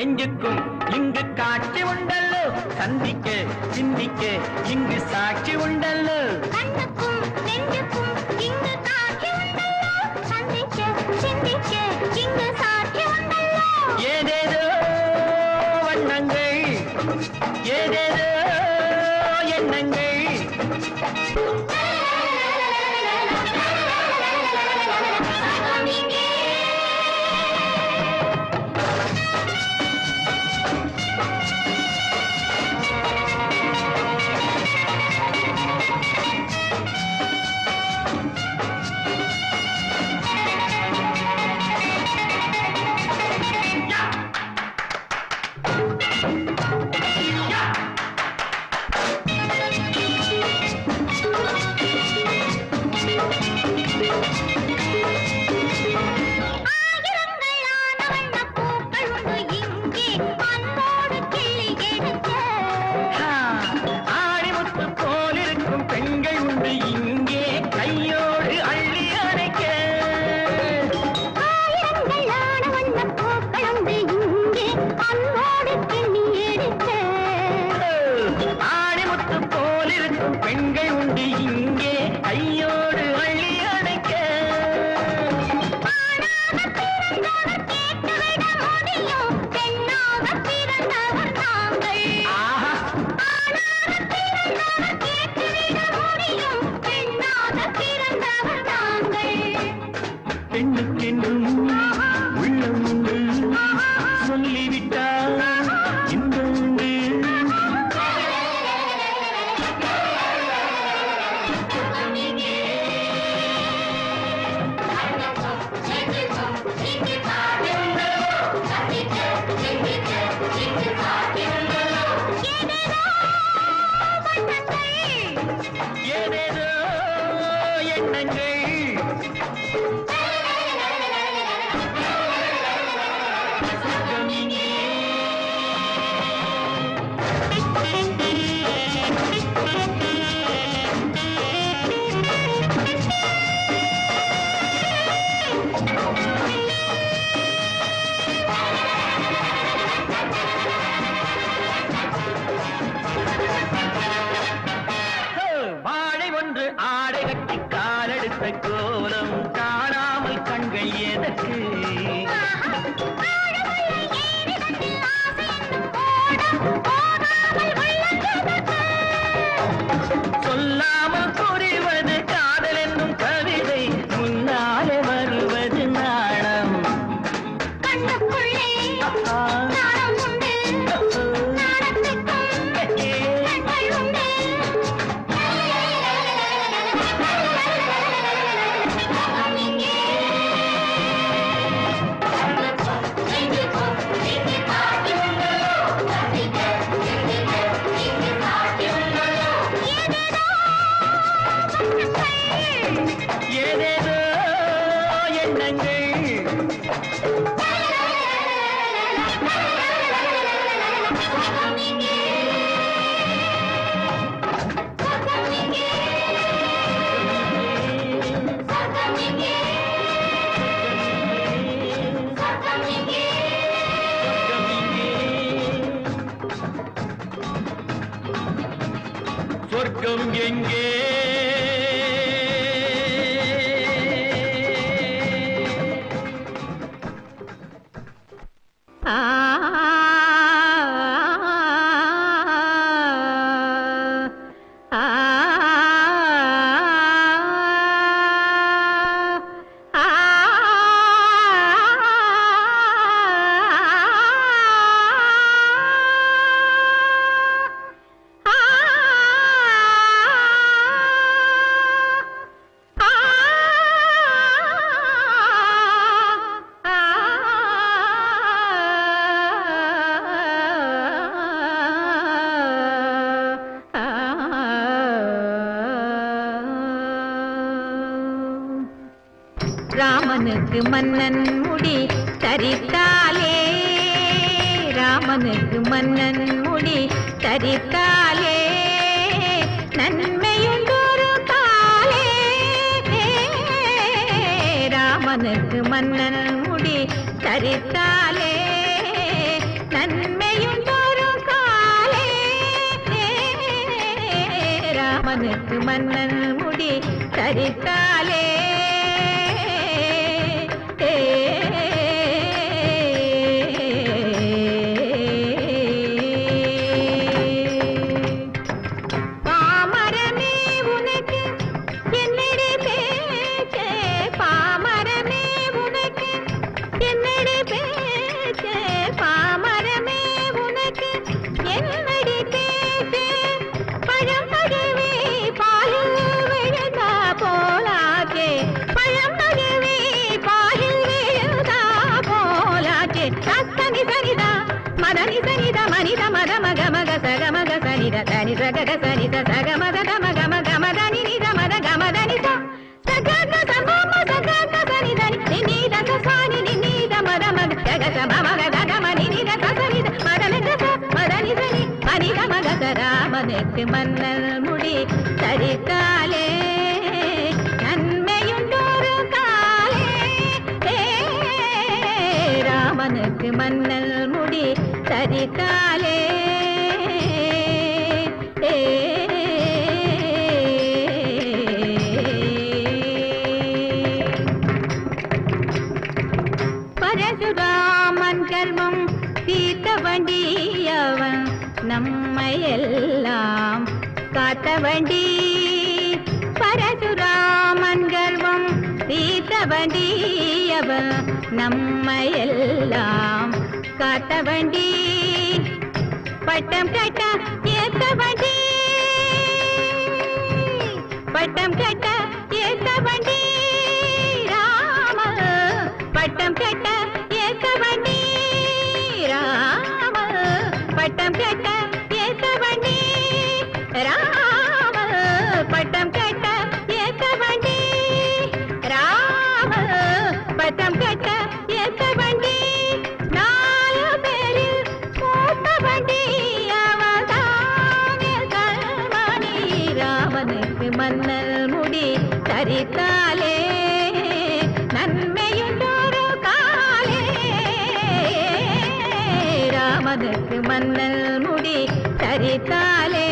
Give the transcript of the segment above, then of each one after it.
நெஞ்சுக்கும் இங்கு காட்சி உண்டல்லோ, சந்திக்க சிந்திக்க இங்கு சாட்சி உண்டல்லோ. கண்ணுக்கும் நெஞ்சுக்கும் இங்கு காட்சி உண்டல்லோ, சந்திக்க சிந்திக்க இங்கு சாட்சி உண்டல்லோ. ஏதேதோ வண்ணங்கள், ஏதேதோ எண்ணங்கள். கோலம் காணாமல் கண்கள் எதற்கு? சொல்லாமல் புரிவது காதல் என்னும் கவிதை, முன்னாலே வருவது நாணம். கண்ணுக்குள்ளே நாணம் உண்டு, நாணத்துக்கும் கண்கள் உண்டு. ஏதேதோ எண்ணங்கள். சொர்க்கம் எங்கே? ராமனுக்கு மன்னன் முடி தரித்தாலே, ராமனுக்கு மன்னன் முடி தரித்தாலே, நன்மையுண்டொரு காலே. ராமனுக்கு மன்னன் முடி தரித்தாலே, ராமனுக்கு மன்னன் முடி தரித்தாலே பாமரமே உனக்கு என்னடி பேச்சே பாமரமே உனக்கு என்னடி பேச்சே பாமரமே உனக்கு என்னடி பேச்சே பழம்பகவே பாலில் விழுந்தா போலாச்சே பழம்பகவே பாலில் விழுந்தா போலாச்சே சனி சனிதா மதனி சனித மனித மத மக மக சக மக சனித தனி சக சனித சக மத தம கம கம தனி நித மத கம தனி சக சமம சக சனிதனி நினித சசானி நினித மத மக சக சம மக தக மனி நித சனித மதன சக மதனி சனி மனித மக ராமனுக்கு மன்னல் முடி தரித்தாலே நன்மையுண்டொரு காலே ராமனுக்கு மன்னல் முடி தரித்தாலே பரசுராமன் கர்மம் தீர்த்த வண்டியவன் நம்மை எல்லாம் காத்த வண்டி பரசுராமன் கர்வம் தீர்த்த வண்டியவன் நம்மை எல்லாம் காத்த வண்டி பட்டம் கட்ட ஏத்த வண்டி பட்டம் கட்ட ஏத்த வண்டி ராம பட்டம் கட்ட ஏத்த வண்டி ராம பட்டம் கட்ட ஏத்த வண்டி ராம பட்டம் கட்ட ஏத்த வண்டி ராம பட்டம் கட்ட ஏத்த வண்டி நாலு பேரில் மூத்த வண்டி அவதானே கல்மணி ராமனுக்கு மன்னல் முடி தரித்தாலே நன்மையுண்டொரு காலே ராமனுக்கு மன்னல் முடி தரித்தாலே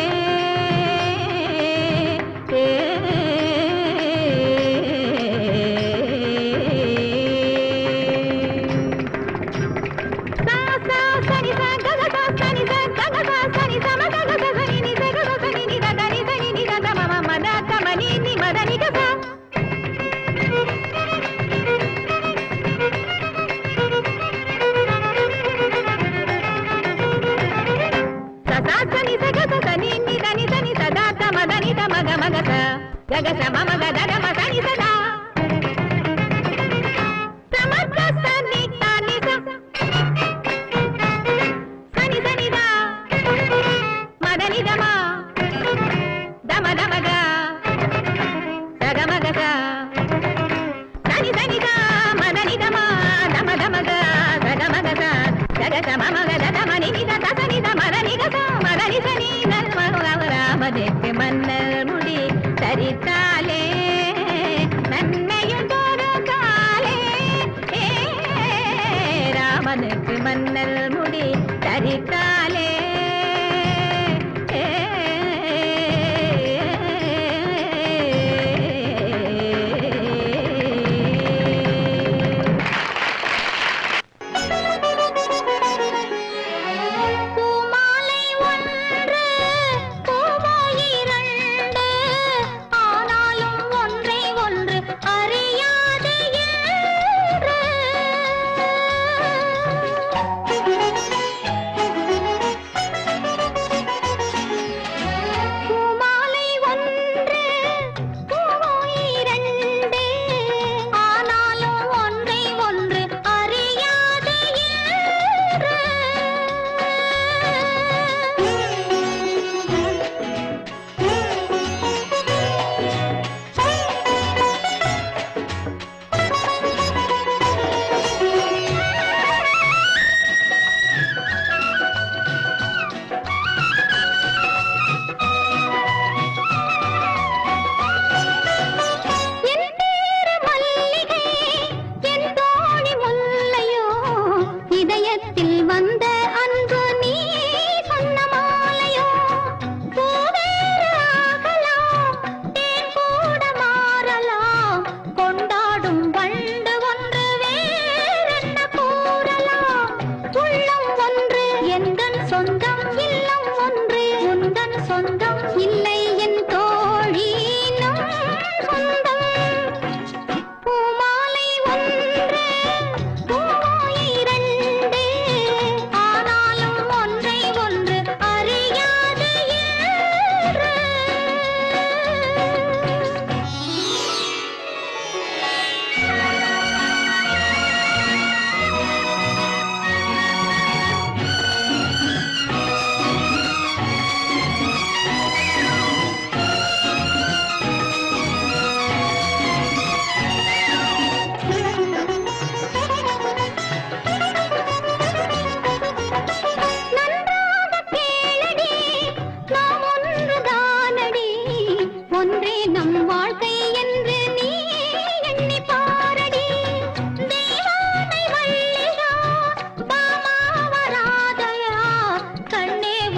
గగ మమ గద మమ సని సదా సమర్థ సని తాని సని సని దా మదని దమ దమ దమ గ సగ మగ స సని సని దా మదని దమ దమ దమ గ సగ మగ స గగ మమ గద దమ ని ద సని ద మదని గ మదని సని నల్ రామదేవి మన్నల్ ముడి தரித்தாலே நன்மையுண்டொரு காலே ராமனுக்கு மன்னல் முடி தரித்தாலே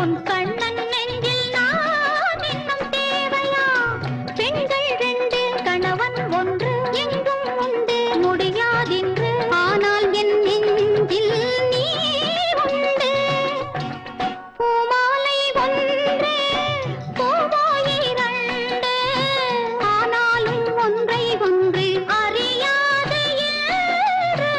உன் கண்ணன் நெஞ்சில் நான் இன்னும் தேவையா? பெண்கள் ரெண்டு கணவன் ஒன்று எங்கும் உண்டு முடியாதென்று, ஆனால் என் நெஞ்சில் நீ உண்டு. பூமாலை ஒன்று பூவாய் இரண்டு, ஆனாலும் ஒன்றை ஒன்று அறியாது என்று.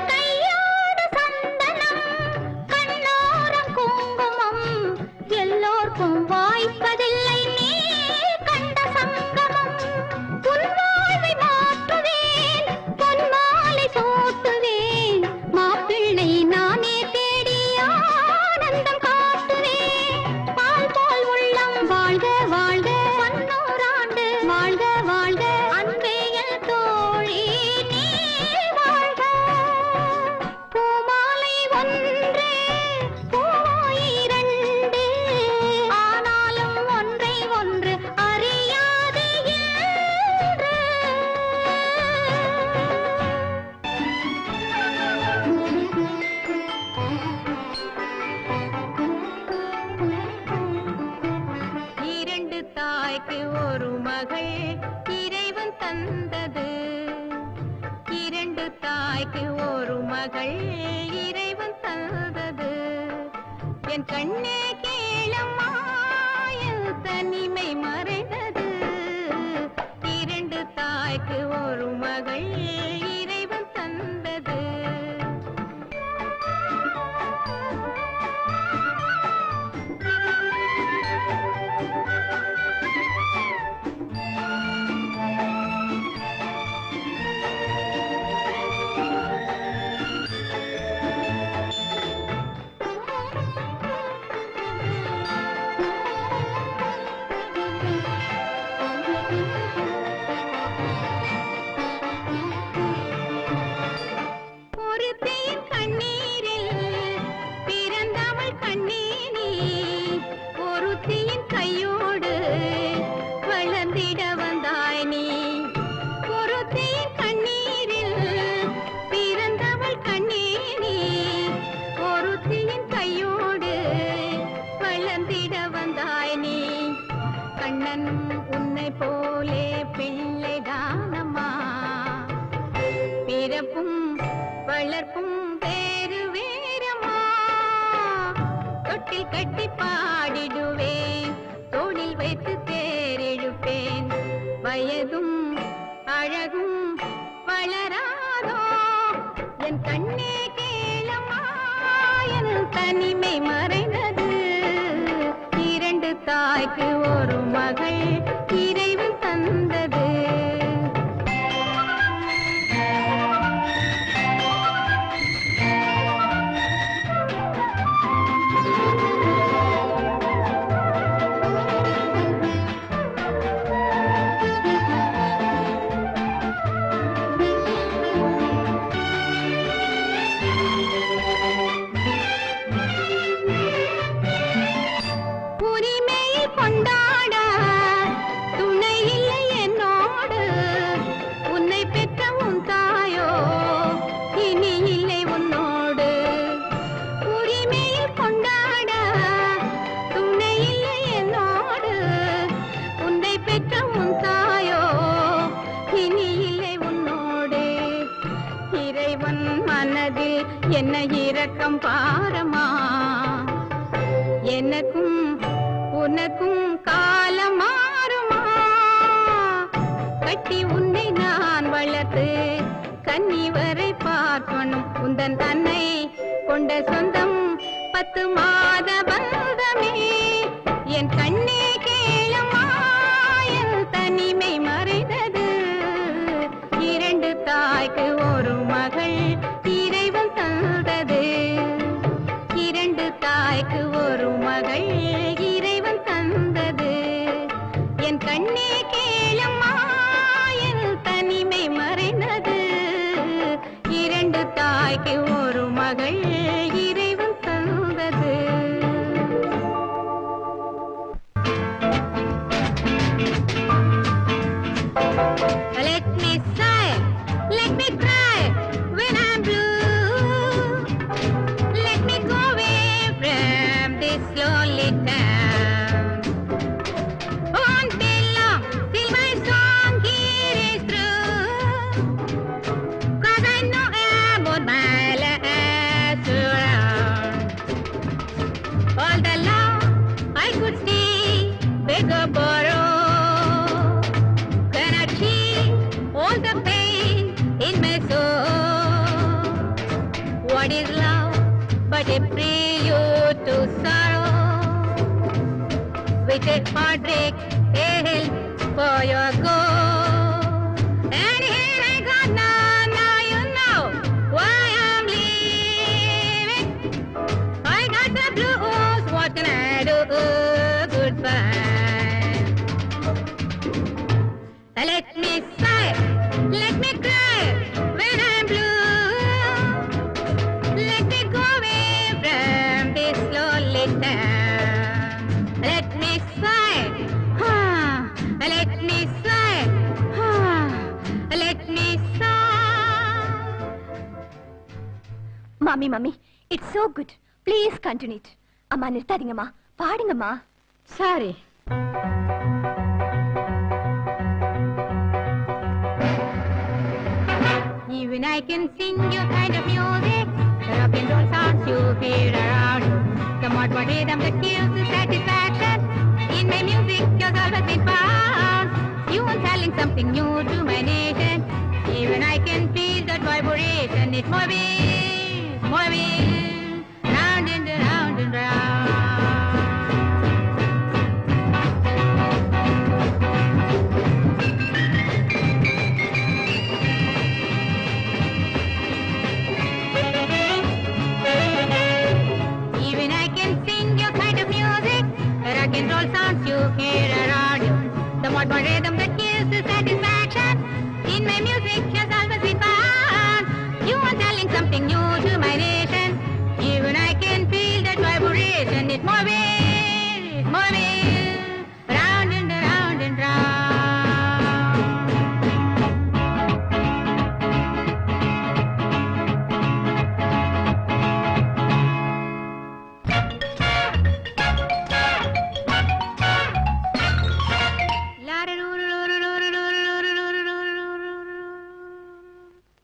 கையோடு சந்தனம், கண்ணோரம் குங்குமம், எல்லோர்க்கும் வாய்ப்பதில்லை நீ கண்ட சங்கமம். உன் வாழ்வை மாற்றுவேன், பொன்மாலை சூட்டுவேன், மாப்பிள்ளை நானே தேடி ஆனந்தம் காட்டுவேன். பால் போல் உள்ளம் வாழ்க வாழ்க, பன்னூறாண்டு வாழ்க வாழ்க, அன்பே என் தோழி நீ வாழ்க. பூமாலை ஒன்று பூவாய் இரண்டு, ஆனாலும் ஒன்றை ஒன்று அறியாது என்று. இரண்டு தாய்க்கு ஒரு மகள் இறைவன் தந்தது. இரண்டு தாய்க்கு ஒரு மகள் இறைவன் தந்தது. என் கண்ணே கேளம்மா, என் தனிமை மறைந்தது. இரண்டு தாய்க்கு ஒரு மகள் இறைவன் தந்தது. ஒருத்தியின் கண்ணீரில் பிறந்தவள் கண்ணீனி, ஒருத்தியின் கையோடு வளர்ந்திட வந்தாய் நீ. ஒருத்தியின் கண்ணீரில் பிறந்தவள் கண்ணீனி, ஒருத்தியின் கையோடு வளர்ந்திட வந்தாய் நீ. கண்ணன் உன்னை போலே பிள்ளைதானம்மா, பிறப்பும் வளர்ப்பும் வேறு வேறம்மா. தொட்டில் கட்டி பாடிடுவேன், தோளில் வைத்து தேரெழுப்பேன். வயதும் அழகும் வளராதோ, என் கண்ணே கேளம்மா, என் தனிமை மறைந்தது. இரண்டு தாய்க்கு ஒரு மகள் இறைவன் தந்தது. உரிமையை கொண்டாட துணை இல்லை என்னோடு, உன்னை பெற்ற உன் தாயோ இனி இல்லை உன்னோடு. உரிமையை கொண்டாட துணை இல்லை என்னோடு, உன்னை பெற்ற உன் தாயோ இனி இல்லை உன்னோடு. இறைவன் மனதில் என்ன இரக்கம் பாரமா, எனக்கும் உனக்கும் காலம் மாறுமா. கட்டி உன்னை நான் வளர்த்து கன்னி வரை பார்க்கணும். உந்தன் அன்னை கொண்ட சொந்தம் 10 மாத பந்தமே. என் கண்ணே கேளம்மா, என் தனிமை மறைந்தது. இரண்டு தாய்க்கு ஒரு மகள் இறைவன் தந்தது. இரண்டு தாய்க்கு ஒரு மகள் இறைவன் தந்தது. என் கண்ணே கேளம்மா, என் தனிமை மறை எனக்கு ஒரு மகள் இறைவன் தந்தது. Let me sigh, let me cry when I'm blue. Let me go away from this lonely town. Won't be long till my song here is through. 'Cause I know I'm on my last round. All the love I could see, beg or borrow. Cannot see all the pain in my soul. What is love but a prelude to sorrow? With a heartbreak, a help for your goal. And here I got now you know why I'm leaving. I got the blues, what can I do? Goodbye. Let me sigh, let me cry when I'm blue. Let me go away from this lonely town. Let me sigh, let me sigh, let me sigh. Mommy, mommy, it's so good. Please continue it. அம்மா நிறுத்தாதீங்கம்மா, பாடுங்கம்மா. Sorry. Even I can sing your kind of music, the rock and roll sounds you hear around you. The modern rhythm that gives the satisfaction. In my music, you've always been found. You are telling something new to my nation. Even I can feel that vibration. It's moving, round and round and round. Even I can sing your kind of music, the rock and roll sounds you hear around you. The modern rhythm that gives the satisfaction. In my music, has always been found. You are telling something new to my nation. Even I can feel that vibration. It's moving, round and round and round.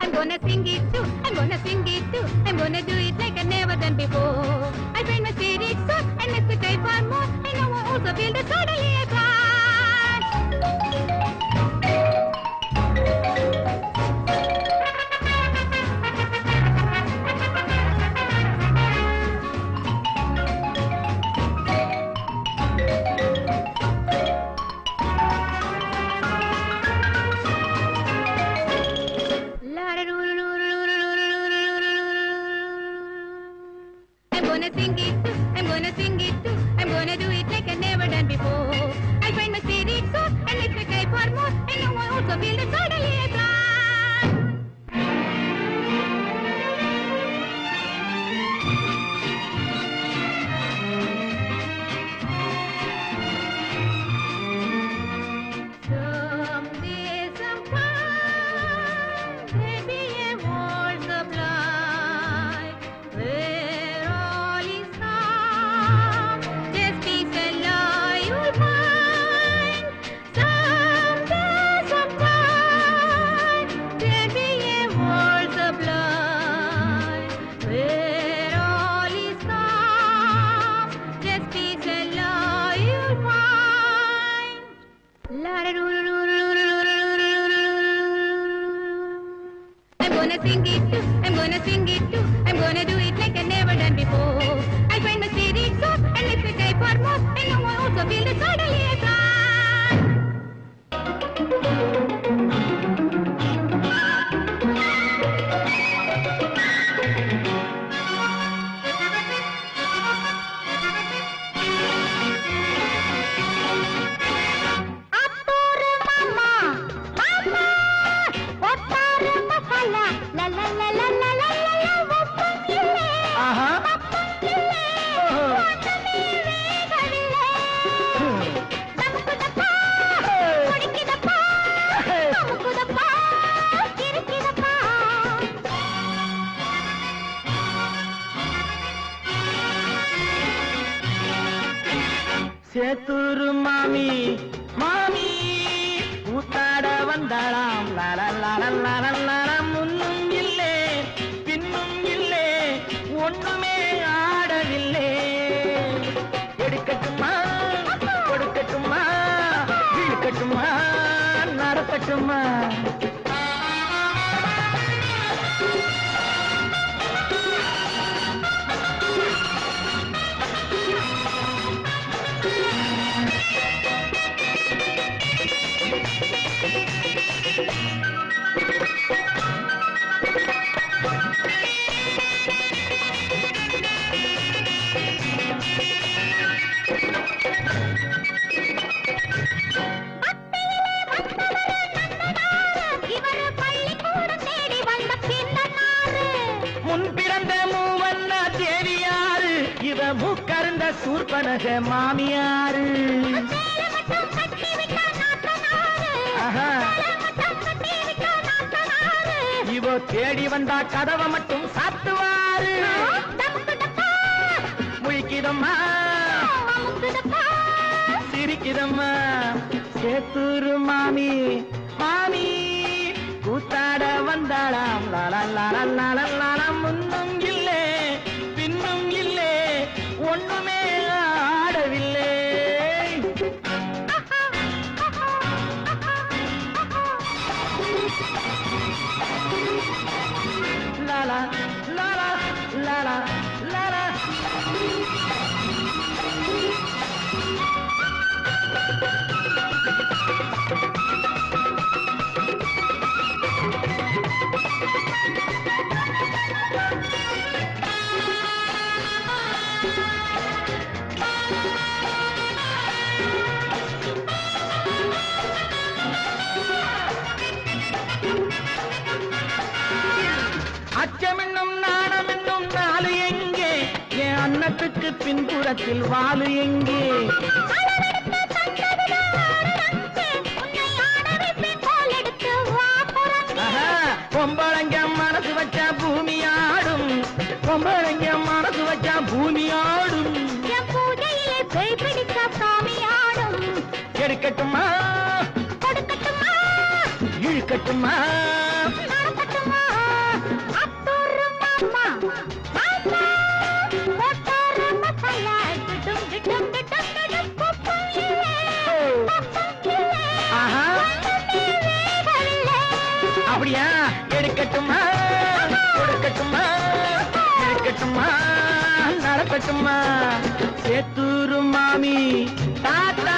I'm gonna sing it too, I'm gonna sing it too. I'm gonna do it like I never done before. I find my spirit so, and let's go try for more. I know I also feel the totally apart. I'm gonna sing it too, I'm gonna sing it too. I'm gonna do it like I never done before. I find my spirit so, and let's go try for more. I know I also feel the totally apart. Someday, sometime, maybe a world sublime, where all is calm, just peace and love you'll find. Someday, sometime, maybe a world sublime, where all is calm, just peace and love you'll find. I'm gonna sing it too, I'm gonna sing it too. I'm gonna do it like I never done before. I find my spirit so, and let's go try for more. I know I also feel the totally apart. Mama, what are masala? La la la la la la la la. சேத்தூரு மாமி மாமி கூத்தாட வந்தாளாம் லாலாம் முன்னும் இல்லே பின்னும் இல்லே ஒண்ணுமே ஆடவில்லை. எடுக்கட்டுமா கொடுக்கட்டுமா இழுக்கட்டுமா நடக்கட்டுமா? முன் பிறந்த மூவண்ணா தேவியாரு, இவ மூக்கருந்த சூர்பனக மாமியாரு. ஆஹா. இவோ தேடி வந்தா கதவை மட்டும் சாத்துவாரு. முழிக்கிதம்மா சிரிக்கிதம்மா சேத்தூரு மாமி மாமி கூத்தாட வந்தாளாம் லாலாம் முன்னும் இல்லே பின்னும் இல்லே ஒண்ணுமே ஆடவில்லை. லாலா லாலா லாலா லாலா. அச்சமென்னும் நாணமென்னும் நாலு எங்கே, என் அன்னத்துக்கு பின்புறத்தில் வாலு எங்கே? பொம்பளைங்க மனசு வச்சா பூமி ஆடும், பொம்பளைங்க மனசு வச்சா பூமி ஆடும். எடுக்கட்டுமா இழுக்கட்டுமா? அப்படியா? எடுக்கட்டுமா கொடுக்கட்டுமா இழுக்கட்டுமா நடக்கட்டுமா? சேத்தூரு மாமி தாத்தா.